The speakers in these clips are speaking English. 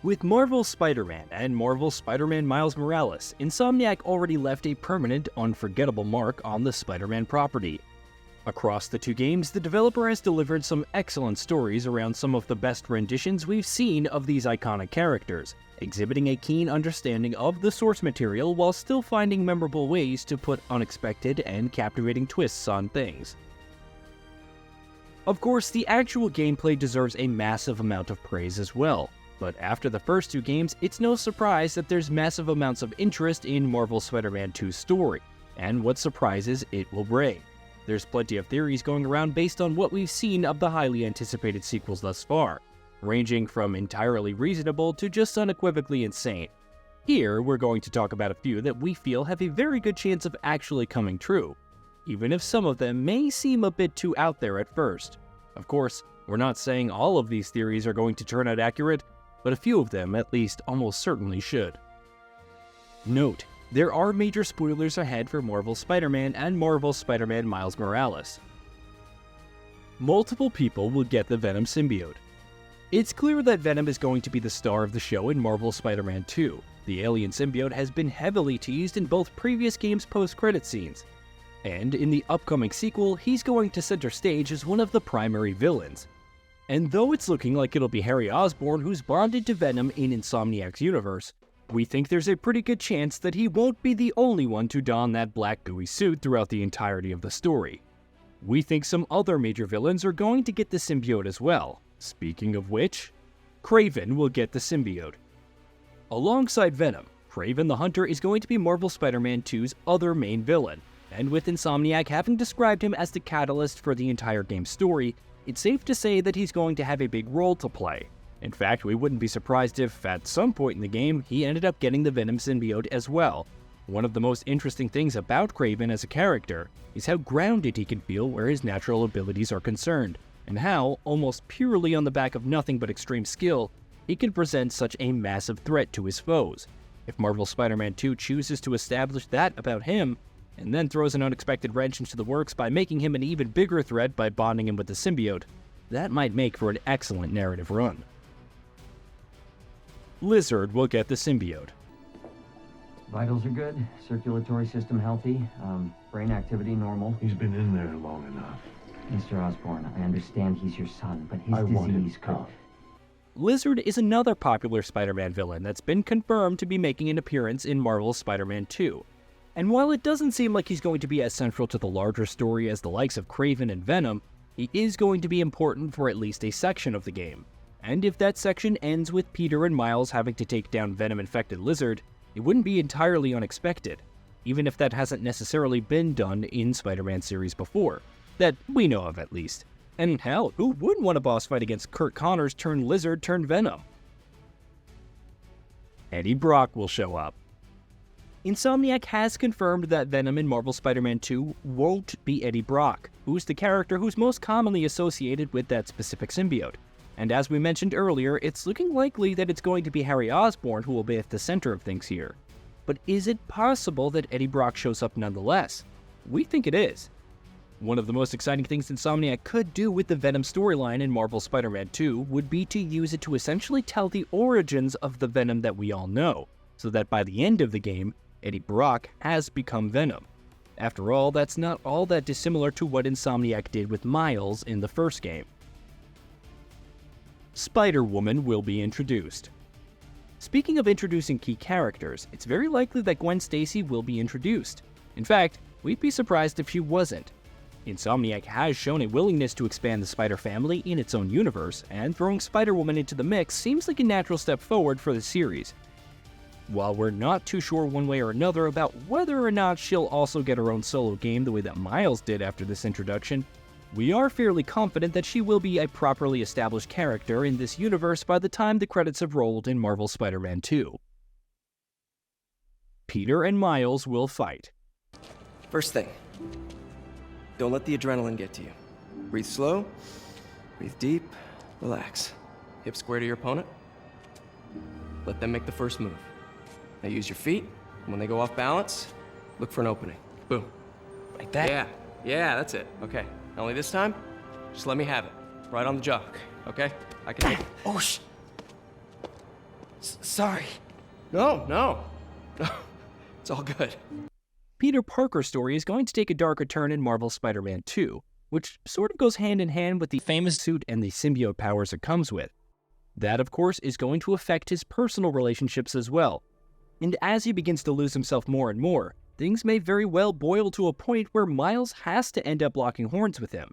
With Marvel's Spider-Man and Marvel's Spider-Man Miles Morales, Insomniac already left a permanent, unforgettable mark on the Spider-Man property. Across the two games, the developer has delivered some excellent stories around some of the best renditions we've seen of these iconic characters, exhibiting a keen understanding of the source material while still finding memorable ways to put unexpected and captivating twists on things. Of course, the actual gameplay deserves a massive amount of praise as well. But after the first two games, it's no surprise that there's massive amounts of interest in Marvel's Spider-Man 2's story, and what surprises it will bring. There's plenty of theories going around based on what we've seen of the highly anticipated sequels thus far, ranging from entirely reasonable to just unequivocally insane. Here, we're going to talk about a few that we feel have a very good chance of actually coming true, even if some of them may seem a bit too out there at first. Of course, we're not saying all of these theories are going to turn out accurate, but a few of them at least almost certainly should. Note, there are major spoilers ahead for Marvel's Spider-Man and Marvel's Spider-Man Miles Morales. Multiple people will get the Venom symbiote. It's clear that Venom is going to be the star of the show in Marvel's Spider-Man 2. The alien symbiote has been heavily teased in both previous games' post-credit scenes, and in the upcoming sequel, he's going to center stage as one of the primary villains. And though it's looking like it'll be Harry Osborn who's bonded to Venom in Insomniac's universe, we think there's a pretty good chance that he won't be the only one to don that black gooey suit throughout the entirety of the story. We think some other major villains are going to get the symbiote as well. Speaking of which, KRAVEN will get the symbiote. Alongside Venom, KRAVEN the Hunter is going to be Marvel Spider-Man 2's other main villain, and with Insomniac having described him as the catalyst for the entire game's story, it's safe to say that he's going to have a big role to play. In fact, we wouldn't be surprised if, at some point in the game, he ended up getting the Venom symbiote as well. One of the most interesting things about KRAVEN as a character is how grounded he can feel where his natural abilities are concerned, and how, almost purely on the back of nothing but extreme skill, he can present such a massive threat to his foes. If Marvel Spider-Man 2 chooses to establish that about him, and then throws an unexpected wrench into the works by making him an even bigger threat by bonding him with the symbiote, that might make for an excellent narrative run. Lizard will get the symbiote. Vitals are good, circulatory system healthy, brain activity normal. He's been in there long enough. Mr. Osborn, I understand he's your son, but his I want him disease could... gone. Lizard is another popular Spider-Man villain that's been confirmed to be making an appearance in Marvel's Spider-Man 2. And while it doesn't seem like he's going to be as central to the larger story as the likes of KRAVEN and Venom, he is going to be important for at least a section of the game. And if that section ends with Peter and Miles having to take down Venom-infected Lizard, it wouldn't be entirely unexpected, even if that hasn't necessarily been done in Spider-Man series before, that we know of at least. And hell, who wouldn't want a boss fight against Kurt Connors turned Lizard turned Venom? Eddie Brock will show up. Insomniac has confirmed that Venom in Marvel Spider-Man 2 won't be Eddie Brock, who's the character who's most commonly associated with that specific symbiote. And as we mentioned earlier, it's looking likely that it's going to be Harry Osborn who will be at the center of things here. But is it possible that Eddie Brock shows up nonetheless? We think it is. One of the most exciting things Insomniac could do with the Venom storyline in Marvel Spider-Man 2 would be to use it to essentially tell the origins of the Venom that we all know, so that by the end of the game, Eddie Brock has become Venom. After all, that's not all that dissimilar to what Insomniac did with Miles in the first game. Spider-Woman will be introduced. Speaking of introducing key characters, it's very likely that Gwen Stacy will be introduced. In fact, we'd be surprised if she wasn't. Insomniac has shown a willingness to expand the Spider family in its own universe, and throwing Spider-Woman into the mix seems like a natural step forward for the series. While we're not too sure one way or another about whether or not she'll also get her own solo game the way that Miles did after this introduction, we are fairly confident that she will be a properly established character in this universe by the time the credits have rolled in Marvel Spider-Man 2. Peter and Miles will fight. First thing, don't let the adrenaline get to you. Breathe slow, breathe deep, relax. Hip square to your opponent. Let them make the first move. Now use your feet, and when they go off balance, look for an opening. Boom. Like that? Yeah, that's it. Okay. Only this time, just let me have it. Right on the jaw, okay? I can take it. Oh, Sorry. No, no. It's all good. Peter Parker's story is going to take a darker turn in Marvel's Spider-Man 2, which sort of goes hand in hand with the famous suit and the symbiote powers it comes with. That, of course, is going to affect his personal relationships as well. And as he begins to lose himself more and more, things may very well boil to a point where Miles has to end up locking horns with him.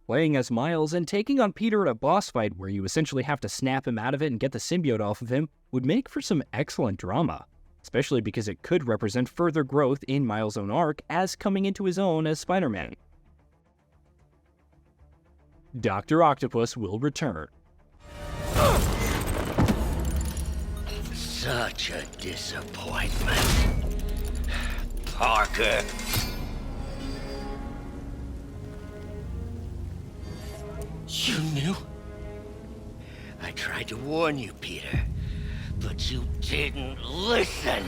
Playing as Miles and taking on Peter in a boss fight where you essentially have to snap him out of it and get the symbiote off of him would make for some excellent drama, especially because it could represent further growth in Miles' own arc as coming into his own as Spider-Man. Dr. Octopus will return. Such a disappointment. Parker. You knew? I tried to warn you, Peter, but you didn't listen.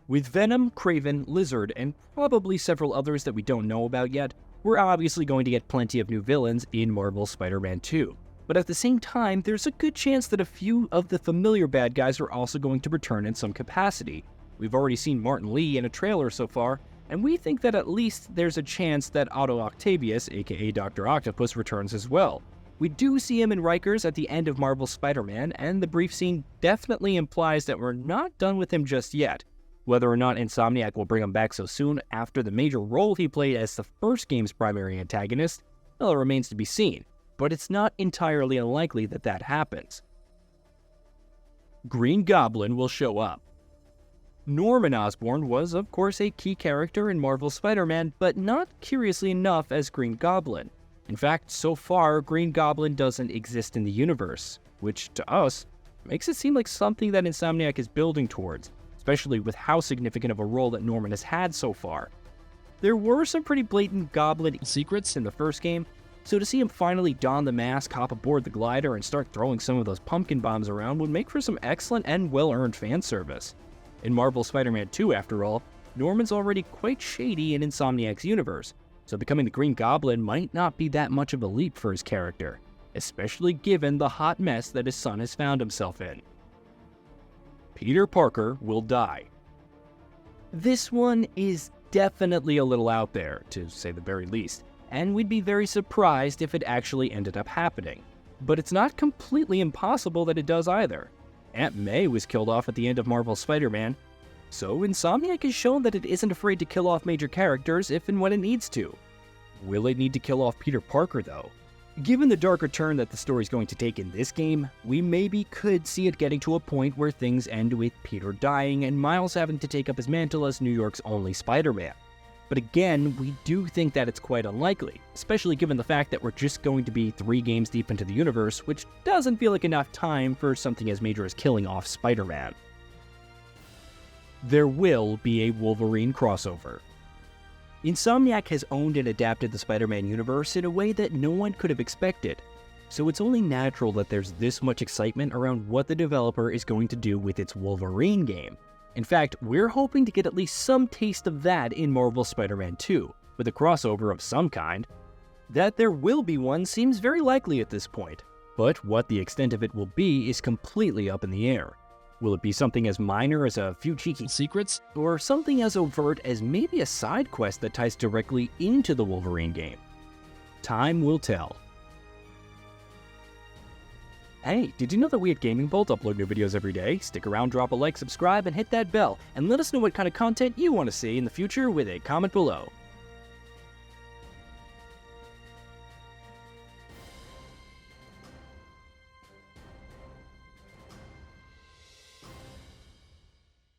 With Venom, KRAVEN, Lizard, and probably several others that we don't know about yet, we're obviously going to get plenty of new villains in Marvel's Spider-Man 2. But at the same time, there's a good chance that a few of the familiar bad guys are also going to return in some capacity. We've already seen Martin Lee in a trailer so far, and we think that at least there's a chance that Otto Octavius, aka Dr. Octopus, returns as well. We do see him in Rikers at the end of Marvel's Spider-Man, and the brief scene definitely implies that we're not done with him just yet. Whether or not Insomniac will bring him back so soon after the major role he played as the first game's primary antagonist, well, it remains to be seen, but it's not entirely unlikely that that happens. Green Goblin will show up. Norman Osborn was, of course, a key character in Marvel's Spider-Man, but not curiously enough as Green Goblin. In fact, so far, Green Goblin doesn't exist in the universe, which, to us, makes it seem like something that Insomniac is building towards, especially with how significant of a role that Norman has had so far. There were some pretty blatant Goblin secrets in the first game, so to see him finally don the mask, hop aboard the glider, and start throwing some of those pumpkin bombs around would make for some excellent and well-earned fan service. In Marvel's Spider-Man 2, after all, Norman's already quite shady in Insomniac's universe, so becoming the Green Goblin might not be that much of a leap for his character, especially given the hot mess that his son has found himself in. Peter Parker will die. This one is definitely a little out there, to say the very least, and we'd be very surprised if it actually ended up happening. But it's not completely impossible that it does either. Aunt May was killed off at the end of Marvel's Spider-Man, so Insomniac has shown that it isn't afraid to kill off major characters if and when it needs to. Will it need to kill off Peter Parker, though? Given the darker turn that the story's going to take in this game, we maybe could see it getting to a point where things end with Peter dying and Miles having to take up his mantle as New York's only Spider-Man. But again, we do think that it's quite unlikely, especially given the fact that we're just going to be 3 games deep into the universe, which doesn't feel like enough time for something as major as killing off Spider-Man. There will be a Wolverine crossover. Insomniac has owned and adapted the Spider-Man universe in a way that no one could have expected, so it's only natural that there's this much excitement around what the developer is going to do with its Wolverine game. In fact, we're hoping to get at least some taste of that in Marvel's Spider-Man 2, with a crossover of some kind. That there will be one seems very likely at this point, but what the extent of it will be is completely up in the air. Will it be something as minor as a few cheeky secrets, or something as overt as maybe a side quest that ties directly into the Wolverine game? Time will tell. Hey, did you know that we at GamingBolt upload new videos every day? Stick around, drop a like, subscribe, and hit that bell, and let us know what kind of content you want to see in the future with a comment below.